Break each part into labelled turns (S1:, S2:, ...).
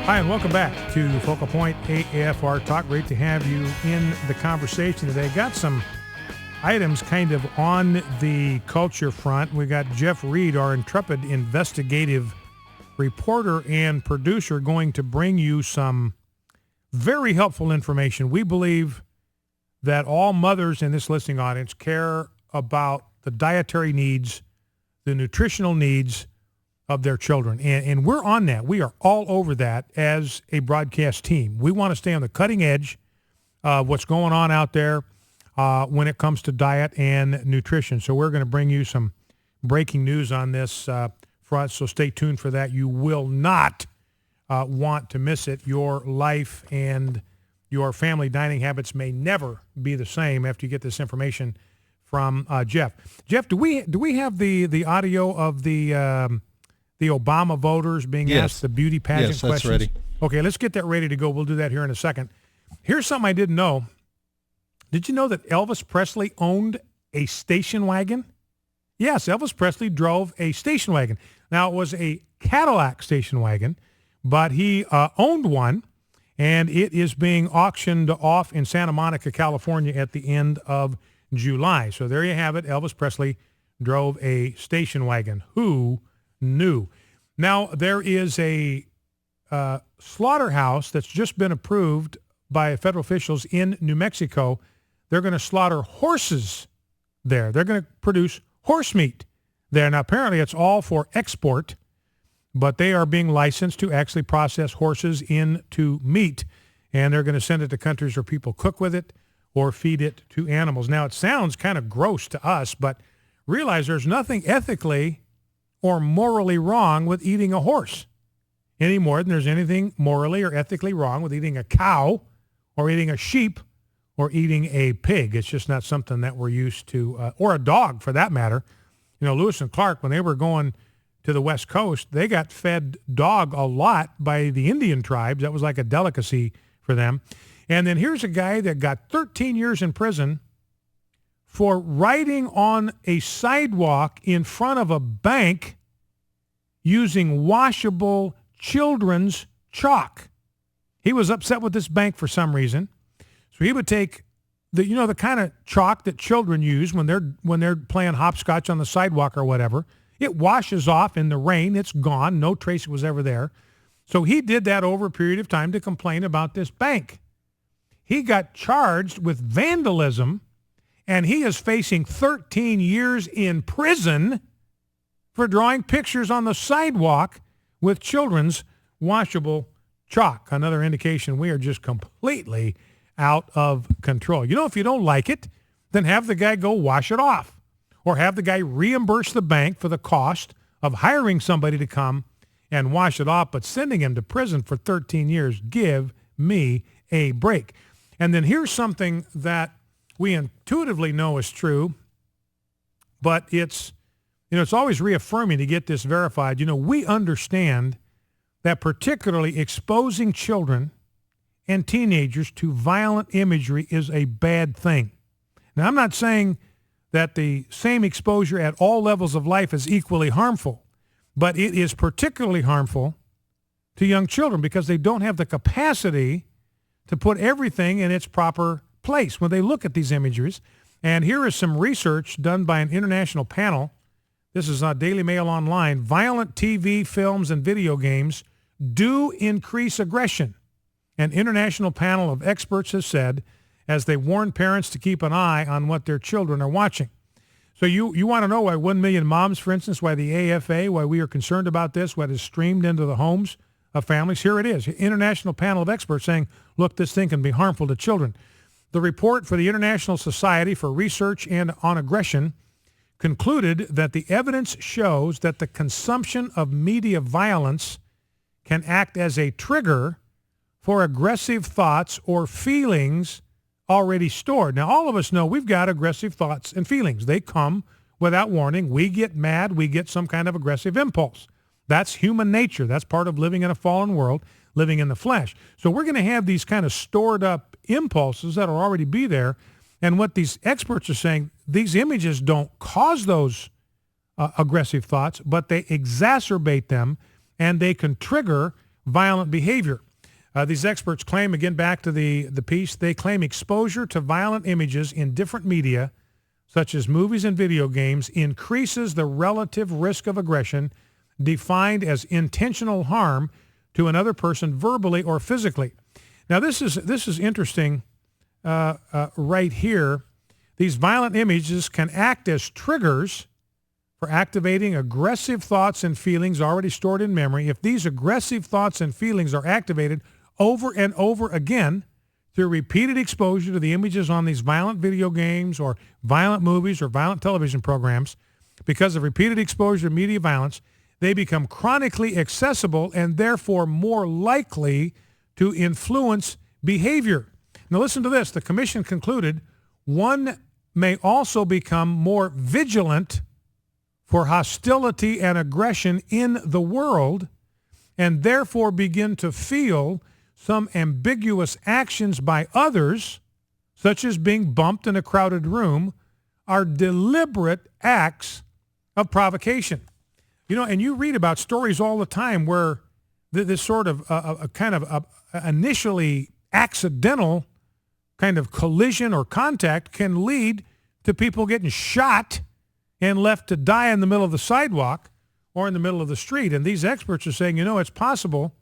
S1: Hi, and welcome back to Focal Point AFR Talk. Great to have you in the conversation today. Got some items kind of on the culture front. We got Jeff Reed, our intrepid investigative reporter and producer, going to bring you some very helpful information. We believe that all mothers in this listening audience care about the dietary needs, the nutritional needs of their children. And we're on that. We are all over that as a broadcast team. We want to stay on the cutting edge of what's going on out there when it comes to diet and nutrition. So we're going to bring you some breaking news on this front, so stay tuned for that. You will not want to miss it. Your life and your family dining habits may never be the same after you get this information from Jeff. Jeff, do we have the audio of the Obama voters being asked the beauty pageant questions?
S2: Yes, that's ready.
S1: Okay, let's get that ready to go. We'll do that here in a second. Here's something I didn't know. Did you know that Elvis Presley owned a station wagon? Yes, Elvis Presley drove a station wagon. Now, it was a Cadillac station wagon, but he owned one, and it is being auctioned off in Santa Monica, California at the end of July. So there you have it. Elvis Presley drove a station wagon. Who knew? Now, there is a slaughterhouse that's just been approved by federal officials in New Mexico. They're going to slaughter horses there. They're going to produce horse meat there. Now, apparently it's all for export, but they are being licensed to actually process horses into meat, and they're going to send it to countries where people cook with it or feed it to animals. Now, it sounds kind of gross to us, but realize there's nothing ethically or morally wrong with eating a horse any more than there's anything morally or ethically wrong with eating a cow or eating a sheep or eating a pig. It's just not something that we're used to, or a dog for that matter. You know, Lewis and Clark, when they were going to the West Coast, they got fed dog a lot by the Indian tribes. That was like a delicacy for them. And then here's a guy that got 13 years in prison for riding on a sidewalk in front of a bank using washable children's chalk. He was upset with this bank for some reason. So he would take the kind of chalk that children use when they're playing hopscotch on the sidewalk or whatever. It washes off in the rain. It's gone. No trace was ever there. So he did that over a period of time to complain about this bank. He got charged with vandalism, and he is facing 13 years in prison for drawing pictures on the sidewalk with children's washable chalk. Another indication we are just completely out of control. You know, if you don't like it, then have the guy go wash it off, or have the guy reimburse the bank for the cost of hiring somebody to come and wash it off, but sending him to prison for 13 years, give me a break. And then here's something that we intuitively know is true, but it's always reaffirming to get this verified. You know, we understand that particularly exposing children and teenagers to violent imagery is a bad thing. Now, I'm not saying that the same exposure at all levels of life is equally harmful, but it is particularly harmful to young children because they don't have the capacity to put everything in its proper place when they look at these images. And here is some research done by an international panel. This is on Daily Mail Online. Violent TV, films, and video games do increase aggression. An international panel of experts has said, as they warn parents to keep an eye on what their children are watching. So you want to know why 1 million moms, for instance, why the AFA, why we are concerned about this, what is streamed into the homes of families? Here it is. International panel of experts saying, look, this thing can be harmful to children. The report for the International Society for Research and on Aggression concluded that the evidence shows that the consumption of media violence can act as a trigger for aggressive thoughts or feelings already stored. Now, all of us know we've got aggressive thoughts and feelings. They come without warning. We get mad. We get some kind of aggressive impulse. That's human nature. That's part of living in a fallen world, living in the flesh. So we're going to have these kind of stored up impulses that will already be there. And what these experts are saying, these images don't cause those aggressive thoughts, but they exacerbate them, and they can trigger violent behavior. These experts claim, again, back to the piece, they claim exposure to violent images in different media, such as movies and video games, increases the relative risk of aggression defined as intentional harm to another person verbally or physically. Now, this is interesting right here. These violent images can act as triggers for activating aggressive thoughts and feelings already stored in memory. If these aggressive thoughts and feelings are activated over and over again through repeated exposure to the images on these violent video games or violent movies or violent television programs, because of repeated exposure to media violence, they become chronically accessible and therefore more likely to influence behavior. Now listen to this. The commission concluded one may also become more vigilant for hostility and aggression in the world and therefore begin to feel some ambiguous actions by others, such as being bumped in a crowded room, are deliberate acts of provocation. You know, and you read about stories all the time where this sort of a kind of initially accidental kind of collision or contact can lead to people getting shot and left to die in the middle of the sidewalk or in the middle of the street. And these experts are saying, you know, it's possible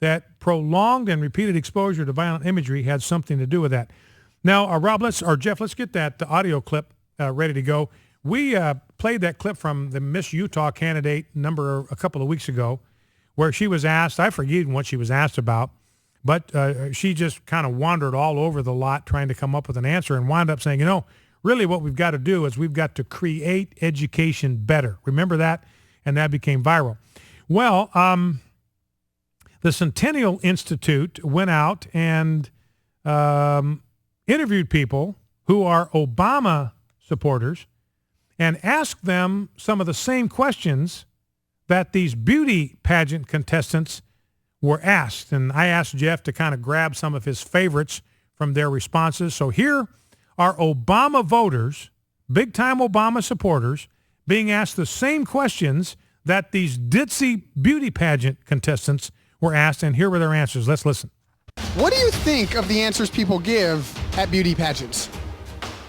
S1: that prolonged and repeated exposure to violent imagery had something to do with that. Now, Rob, Jeff, let's get that audio clip ready to go. We played that clip from the Miss Utah candidate number a couple of weeks ago where she was asked, I forget what she was asked about, but she just kind of wandered all over the lot trying to come up with an answer and wound up saying, you know, really what we've got to do is we've got to create education better. Remember that? And that became viral. Well, the Centennial Institute went out and interviewed people who are Obama supporters and asked them some of the same questions that these beauty pageant contestants were asked. And I asked Jeff to kind of grab some of his favorites from their responses. So here are Obama voters, big-time Obama supporters, being asked the same questions that these ditzy beauty pageant contestants were asked, and here were their answers. Let's listen.
S2: What do you think of the answers people give at beauty pageants?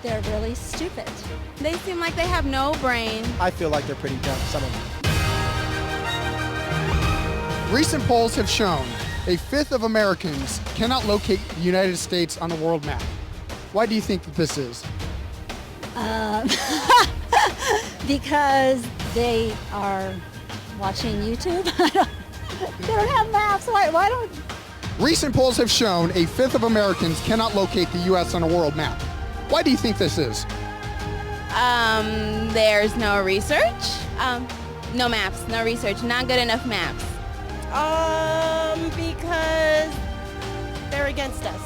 S3: They're really stupid.
S4: They seem like they have no brain.
S5: I feel like they're pretty dumb, some of them.
S2: Recent polls have shown a fifth of Americans cannot locate the United States on the world map. Why do you think that this is?
S3: Because they are watching YouTube. They don't have maps. Why don't?
S2: Recent polls have shown a fifth of Americans cannot locate the U.S. on a world map. Why do you think this is?
S4: There's no research. No maps, no research, not good enough maps.
S6: Because they're against us.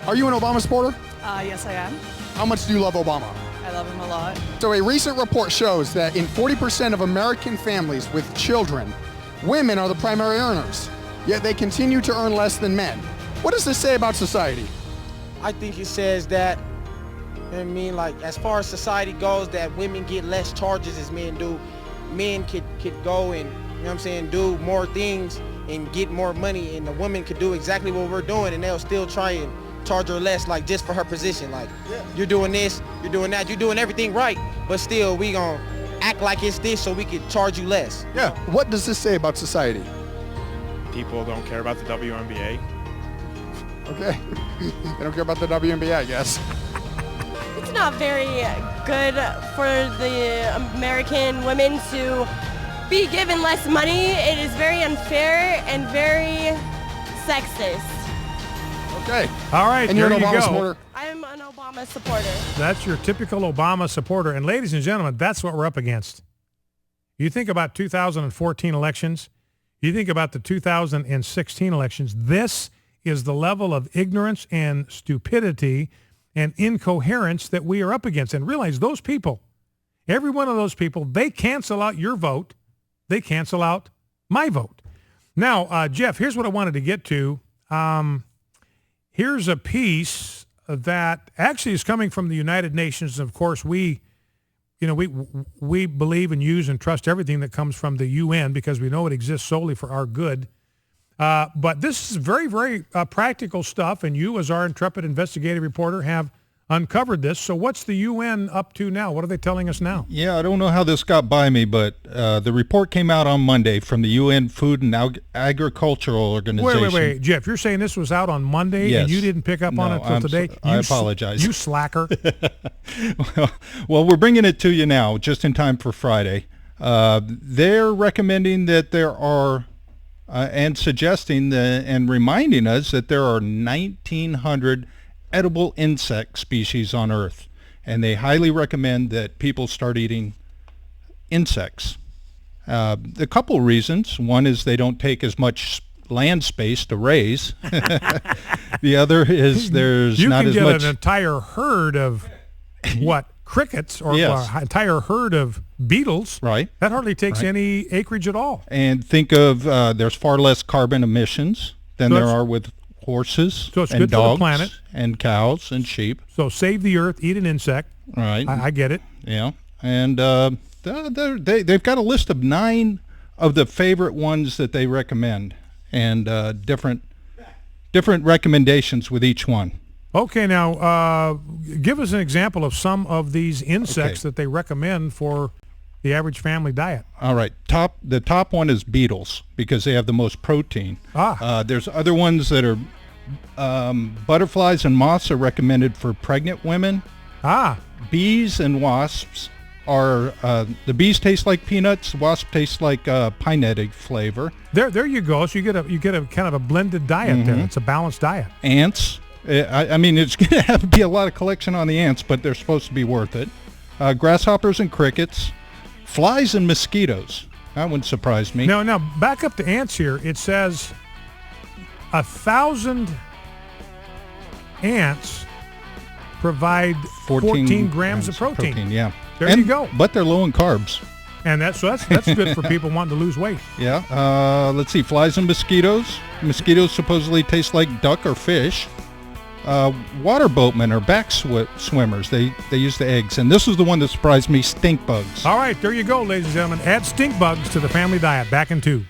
S2: Are you an Obama supporter?
S6: Yes, I am.
S2: How much do you love Obama?
S6: I love him a lot.
S2: So a recent report shows that in 40% of American families with children, women are the primary earners, yet they continue to earn less than men. What does this say about society?
S5: I think it says that, I mean, like, as far as society goes, that women get less charges as men do. Men could go and, you know what I'm saying, do more things and get more money, and the woman could do exactly what we're doing, and they'll still try and charge her less, like, just for her position. Like, you're doing this, you're doing that, you're doing everything right, but still we gonna act like it's this so we could charge you less.
S2: Yeah. What does this say about society?
S7: People don't care about the WNBA.
S2: Okay. They don't care about the WNBA, I guess.
S6: It's not very good for the American women to be given less money. It is very unfair and very sexist.
S2: Okay.
S1: All right,
S2: And you're
S1: there
S2: an
S1: you
S2: Obama
S1: go.
S2: supporter?
S6: I am an Obama supporter.
S1: That's your typical Obama supporter. And ladies and gentlemen, that's what we're up against. You think about 2014 elections. You think about the 2016 elections. This is the level of ignorance and stupidity and incoherence that we are up against. And realize those people, every one of those people, they cancel out your vote. They cancel out my vote. Now, Jeff, here's what I wanted to get to. Here's a piece that actually is coming from the United Nations. Of course, we believe and use and trust everything that comes from the UN because we know it exists solely for our good. But this is very, very practical stuff, and you, as our intrepid investigative reporter, have uncovered this. So what's the UN up to now? What are they telling us now?
S8: Yeah, I don't know how this got by me, but the report came out on Monday from the UN Food and Agricultural Organization.
S1: Wait, Jeff, you're saying this was out on Monday
S8: Yes.
S1: and you didn't pick up on it until today?
S8: I apologize.
S1: You slacker.
S8: Well, we're bringing it to you now, just in time for Friday. They're recommending that there are, and suggesting and reminding us that there are 1,900 edible insect species on Earth, and they highly recommend that people start eating insects. A couple reasons. One is they don't take as much land space to raise. The other is there's not as much.
S1: You can get an entire herd of crickets or
S8: Yes.
S1: an entire herd of beetles.
S8: Right.
S1: That hardly takes any acreage at all.
S8: And think of there's far less carbon emissions than there are with horses
S1: So it's
S8: and
S1: good for the
S8: dogs
S1: planet.
S8: and cows and sheep.
S1: So save the earth, eat an insect.
S8: Right.
S1: I get it.
S8: Yeah. And they've got a list of 9 of the favorite ones that they recommend, and different recommendations with each one.
S1: Okay, now give us an example of some of these insects
S8: Okay.
S1: that they recommend for the average family diet.
S8: All right. The top one is beetles because they have the most protein. There's other ones that are butterflies and moths are recommended for pregnant women. Bees and wasps are the bees taste like peanuts. Wasps taste like pine nut flavor.
S1: There you go. So you get a kind of a blended diet there. It's a balanced diet.
S8: Ants. I mean, it's going to have to be a lot of collection on the ants, but they're supposed to be worth it. Grasshoppers and crickets. Flies and mosquitoes. That wouldn't surprise me.
S1: Now back up to ants here. It says 1,000 ants provide 14 grams of protein.
S8: Yeah.
S1: There you go.
S8: But they're low in carbs.
S1: And that's good for people wanting to lose weight.
S8: Yeah. Let's see. Flies and mosquitoes. Mosquitoes supposedly taste like duck or fish. Water boatmen are back swimmers. They use the eggs. And this is the one that surprised me, stink bugs.
S1: All right, there you go, ladies and gentlemen. Add stink bugs to the family diet. Back in 2.